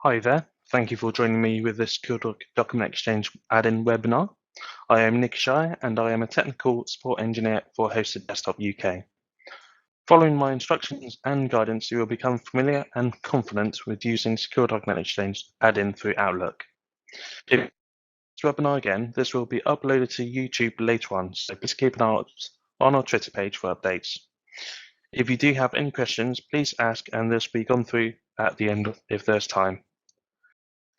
Hi there. Thank you for joining me with this Document Exchange add-in webinar. I am Nick Shire and I am a technical support engineer for Hosted Desktop UK. Following my instructions and guidance, you will become familiar and confident with using Secure Document Exchange add-in through Outlook. If this webinar again, this will be uploaded to YouTube later on, so please keep an eye on our Twitter page for updates. If you do have any questions, please ask and this will be gone through at the end if there's time.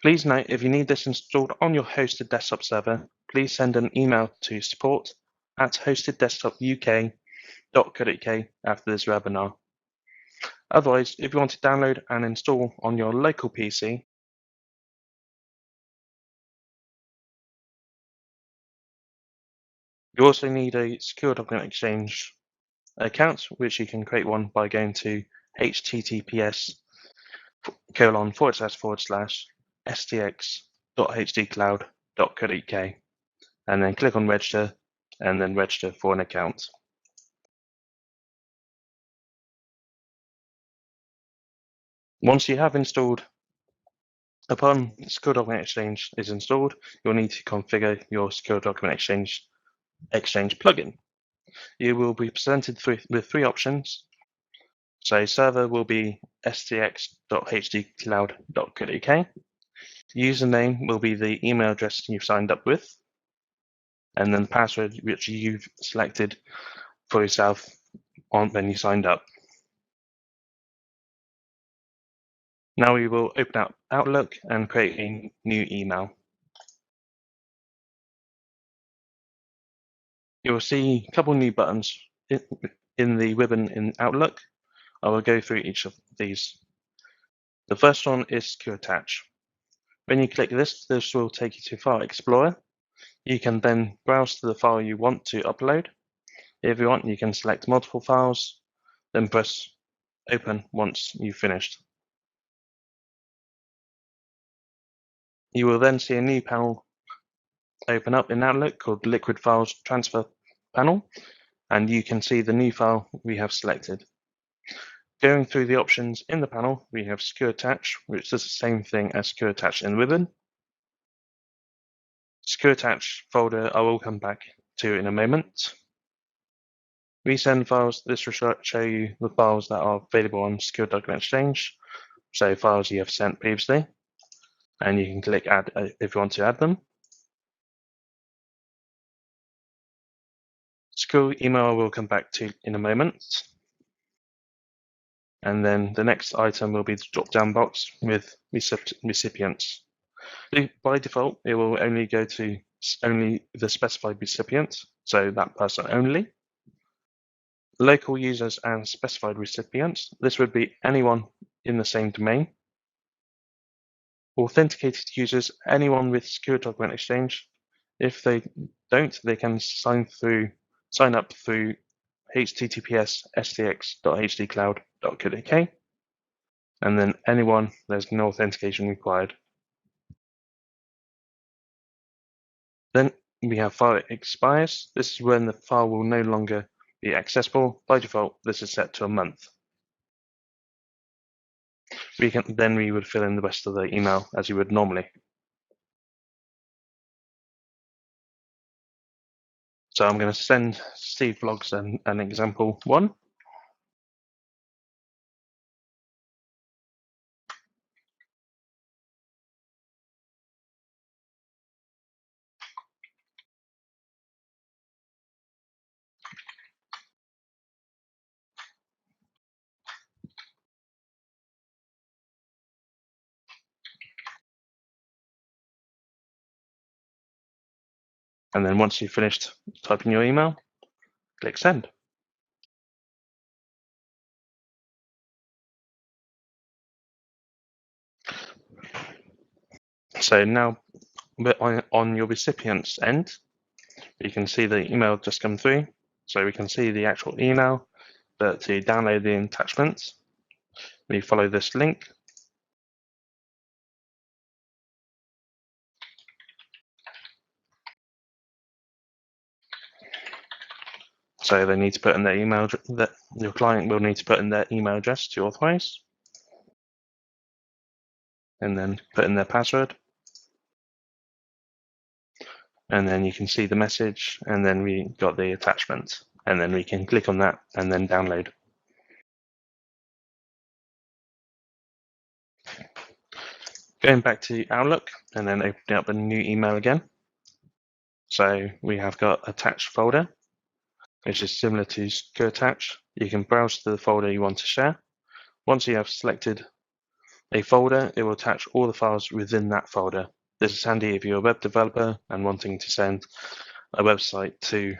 Please note, if you need this installed on your hosted desktop server, please send an email to support@hostedDesktopUK.co.uk after this webinar. Otherwise, if you want to download and install on your local PC, you also need a Secure Document Exchange account, which you can create one by going to https://stx.hdcloud.co.uk and then click on register and then register for an account. Once you have installed, upon Secure Document Exchange is installed, you'll need to configure your Secure Document Exchange plugin. You will be presented with three options. So server will be stx.hdcloud.co.uk. Username will be the email address you've signed up with, and then the password which you've selected for yourself when you signed up. Now we will open up Outlook and create a new email. You will see a couple new buttons in the ribbon in Outlook. I will go through each of these. The first one is Secure Attach. When you click this will take you to File Explorer. You can then browse to the file you want to upload. If you want, you can select multiple files, then press Open once you've finished. You will then see a new panel open up in Outlook called Liquid Files Transfer Panel, and you can see the new file we have selected. Going through the options in the panel, we have Secure Attach, which does the same thing as Secure Attach in the ribbon. Secure Attach folder I will come back to in a moment. Resend files, this will show you the files that are available on Secure Document Exchange, so files you have sent previously, and you can click Add if you want to add them. Secure Email I will come back to in a moment. And then the next item will be the drop-down box with recipients. By default, it will only go to only the specified recipient, so that person only. Local users and specified recipients, this would be anyone in the same domain. Authenticated users, anyone with Secure Document Exchange. If they don't, they can sign up through https://stx.hdcloud.co.uk, and then anyone, there's no authentication required. Then we have file expires. This is when the file will no longer be accessible. By default, this is set to a month. We would fill in the rest of the email as you would normally. So I'm going to send Steve Blogs an example one. And then once you've finished typing your email, click send. So now on your recipient's end, you can see the email just come through. So we can see the actual email, but to download the attachments, we follow this link. So they need to put in their email, that your client will need to put in their email address to authorize. and then put in their password. And then you can see the message, and then we got the attachment, and then we can click on that and then download. Going back to Outlook and then opening up a new email again. So we have got attached folder, which is similar to secure attach. You can browse to the folder you want to share. Once you have selected a folder, it will attach all the files within that folder. This is handy if you're a web developer and wanting to send a website to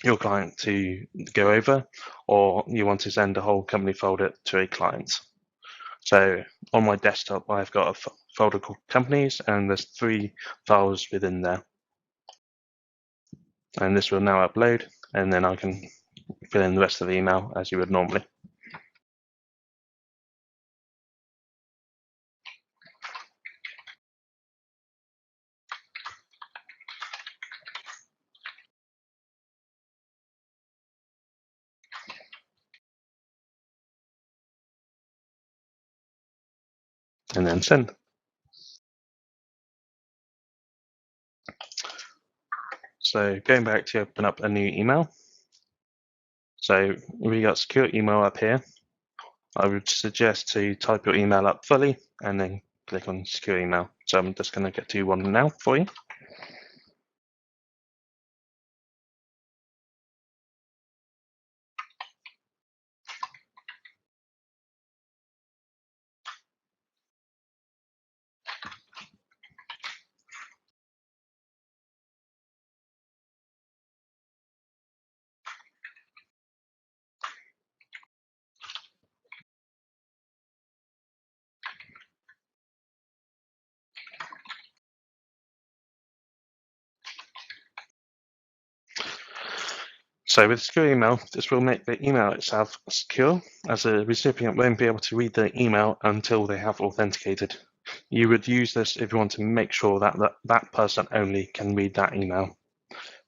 your client to go over, or you want to send a whole company folder to a client. So on my desktop, I've got a folder called companies, and there's 3 files within there. And this will now upload, and then I can fill in the rest of the email as you would normally. And then send. So going back to open up a new email. So we got secure email up here. I would suggest to type your email up fully and then click on secure email. So I'm just going to get to one now for you. So with secure email, this will make the email itself secure, as the recipient won't be able to read the email until they have authenticated. You would use this if you want to make sure that that person only can read that email.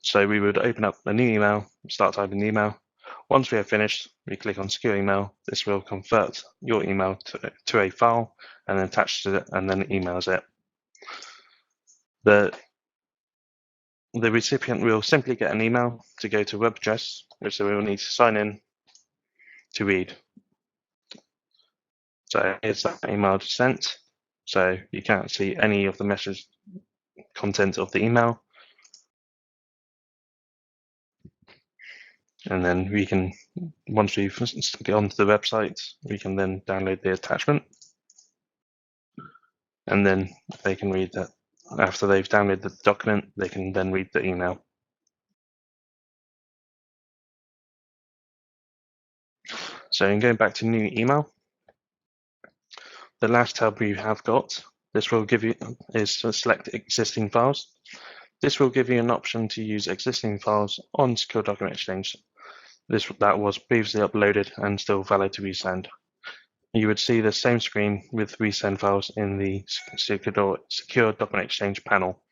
So we would open up a new email, start typing the email. Once we have finished, we click on secure email. This will convert your email to a file and then attach it and then emails it. The recipient will simply get an email to go to a web address, which they will need to sign in to read. So here's that email sent. So you can't see any of the message content of the email. And then we can, once we've get onto the website, we can then download the attachment. And then they can read that. After they've downloaded the document, they can then read the email. So in going back to new email, the last tab we have got, this will give you, is to select existing files. This will give you an option to use existing files on Secure Document Exchange. That was previously uploaded and still valid to resend. You would see the same screen with resend files in the Secure Document Exchange panel.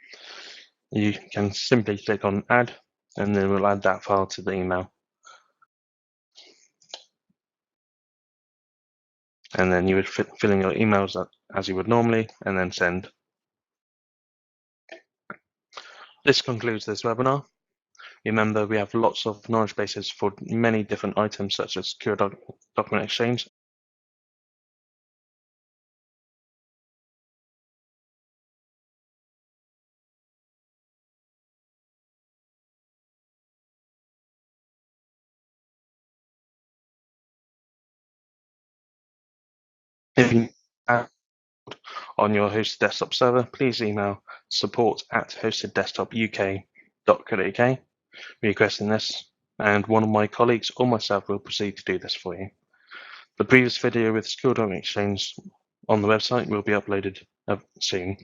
You can simply click on Add, and then we'll add that file to the email. And then you would fill in your emails as you would normally, and then send. This concludes this webinar. Remember, we have lots of knowledge bases for many different items, such as Secure Document Exchange. If you add on your hosted desktop server, please email support@hosteddesktopuk.co.uk requesting this, and one of my colleagues or myself will proceed to do this for you. The previous video with Secure Document Exchange on the website will be uploaded soon.